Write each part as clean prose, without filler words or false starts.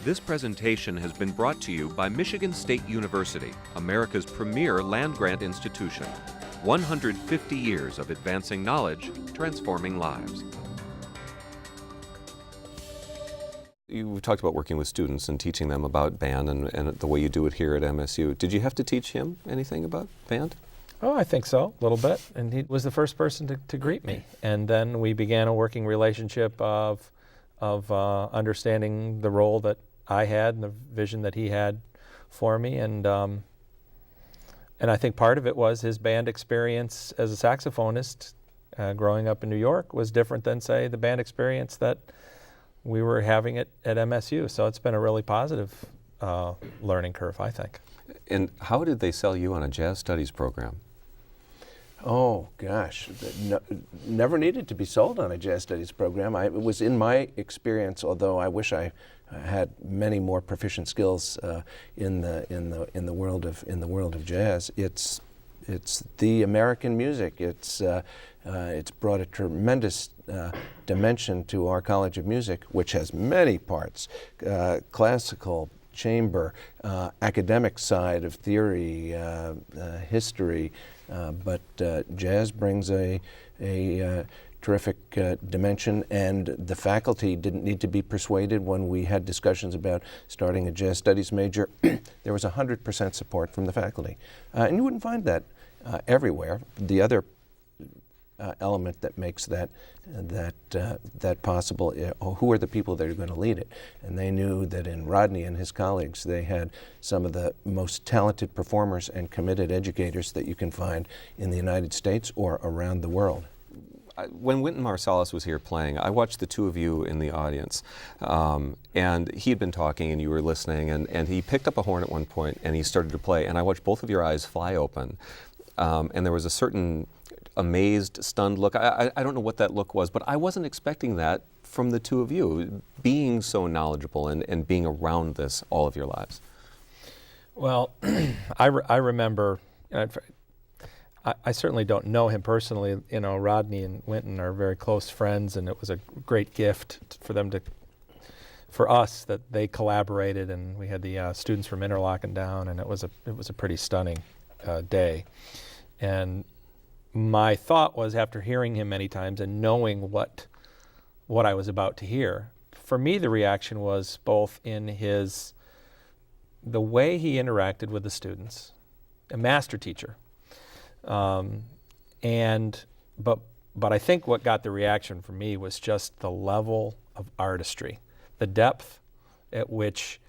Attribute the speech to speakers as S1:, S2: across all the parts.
S1: This presentation has been brought to you by Michigan State University, America's premier land-grant institution. 150 years of advancing knowledge, transforming lives.
S2: You talked about working with students and teaching them about band and the way you do it here at MSU. Did you have to teach him anything about band?
S3: Oh, I think so, a little bit. And he was the first person to greet me. And then we began a working relationship of understanding the role that I had and the vision that he had for me. And I think part of it was his band experience as a saxophonist growing up in New York was different than, say, the band experience that we were having at MSU. So it's been a really positive learning curve, I think.
S2: And how did they sell you on a jazz studies program?
S4: Oh, gosh. Never needed to be sold on a jazz studies program. It was in my experience, although I wish I had many more proficient skills in the world of jazz. It's the American music. It's brought a tremendous dimension to our College of Music, which has many parts: classical, chamber, academic side of theory, history, but jazz brings a terrific dimension, and the faculty didn't need to be persuaded when we had discussions about starting a jazz studies major. There was 100% support from the faculty, and you wouldn't find that everywhere. The other element that makes that possible, who are the people that are going to lead it? And they knew that in Rodney and his colleagues, they had some of the most talented performers and committed educators that you can find in the United States or around the world.
S2: When Wynton Marsalis was here playing, I watched the two of you in the audience, and he had been talking and you were listening, and he picked up a horn at one point and he started to play, and I watched both of your eyes fly open, and there was a certain amazed, stunned look. I don't know what that look was, but I wasn't expecting that from the two of you, being so knowledgeable and being around this all of your lives.
S3: Well, I remember, I certainly don't know him personally. You know, Rodney and Wynton are very close friends, and it was a great gift for us that they collaborated, and we had the students from Interlochen down, and it was a pretty stunning day. And my thought was, after hearing him many times and knowing what I was about to hear, for me the reaction was both in the way he interacted with the students, a master teacher. But I think what got the reaction from me was just the level of artistry, the depth at which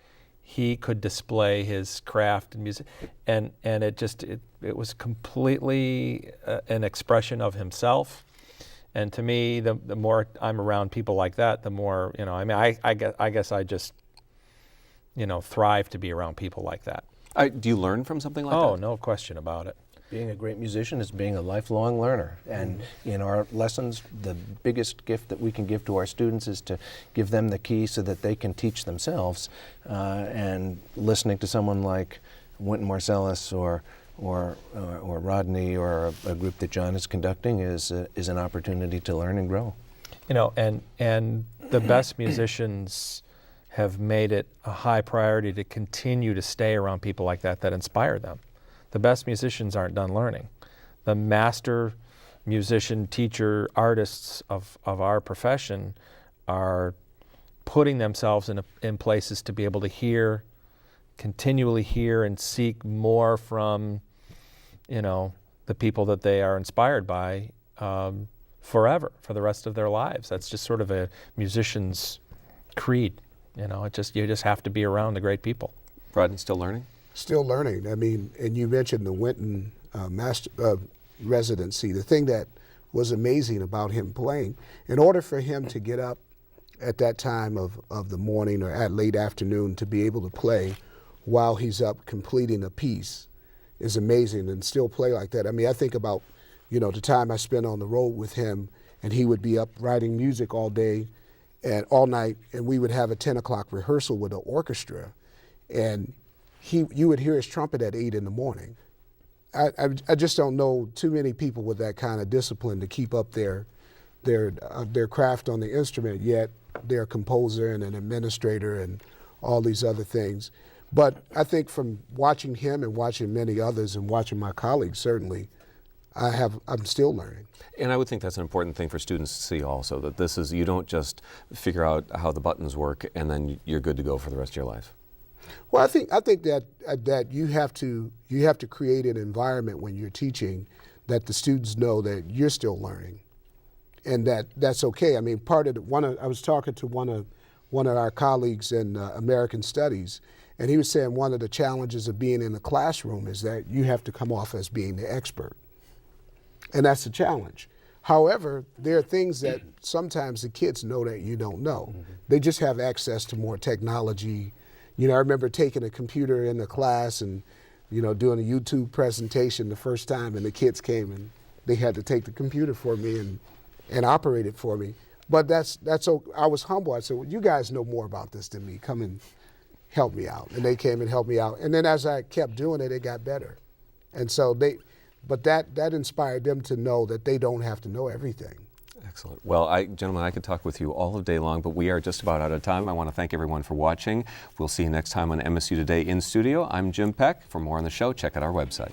S3: he could display his craft and music, and it was completely an expression of himself. And to me, the more I'm around people like that, the more, I guess I just, thrive to be around people like that.
S2: Do you learn from something like that?
S3: Oh, no question about it.
S4: Being a great musician is being a lifelong learner. And in our lessons, the biggest gift that we can give to our students is to give them the key so that they can teach themselves. And listening to someone like Wynton Marsalis or Rodney or a group that John is conducting is an opportunity to learn and grow.
S3: And the best musicians have made it a high priority to continue to stay around people like that inspire them. The best musicians aren't done learning. The master musician, teacher, artists of our profession are putting themselves in places to be able to continually hear and seek more from, the people that they are inspired by forever, for the rest of their lives. That's just sort of a musician's creed. You just have to be around the great people.
S2: Rodney, still learning?
S5: Still learning. I mean, and you mentioned the Wynton residency. The thing that was amazing about him playing, in order for him to get up at that time of the morning or at late afternoon to be able to play while he's up completing a piece is amazing, and still play like that. I mean, I think about, the time I spent on the road with him, and he would be up writing music all day and all night, and we would have a 10 o'clock rehearsal with the orchestra, and you would hear his trumpet at 8 in the morning. I just don't know too many people with that kind of discipline to keep up their craft on the instrument, yet they're a composer and an administrator and all these other things. But I think from watching him and watching many others and watching my colleagues, certainly, I'm still learning.
S2: And I would think that's an important thing for students to see also, that this is, you don't just figure out how the buttons work and then you're good to go for the rest of your life.
S5: Well, I think that you have to create an environment when you're teaching that the students know that you're still learning, and that's okay. I mean, I was talking to one of our colleagues in American Studies, and he was saying one of the challenges of being in the classroom is that you have to come off as being the expert, and that's a challenge. However, there are things that sometimes the kids know that you don't know. Mm-hmm. They just have access to more technology. You know, I remember taking a computer in the class and, you know, doing a YouTube presentation the first time, and the kids came and they had to take the computer for me and operate it for me. But that's I was humble. I said, well, you guys know more about this than me. Come and help me out. And they came and helped me out. And then as I kept doing it, it got better. And so that inspired them to know that they don't have to know everything.
S2: Excellent. Well, gentlemen, I could talk with you all of day long, but we are just about out of time. I want to thank everyone for watching. We'll see you next time on MSU Today in Studio. I'm Jim Peck. For more on the show, check out our website.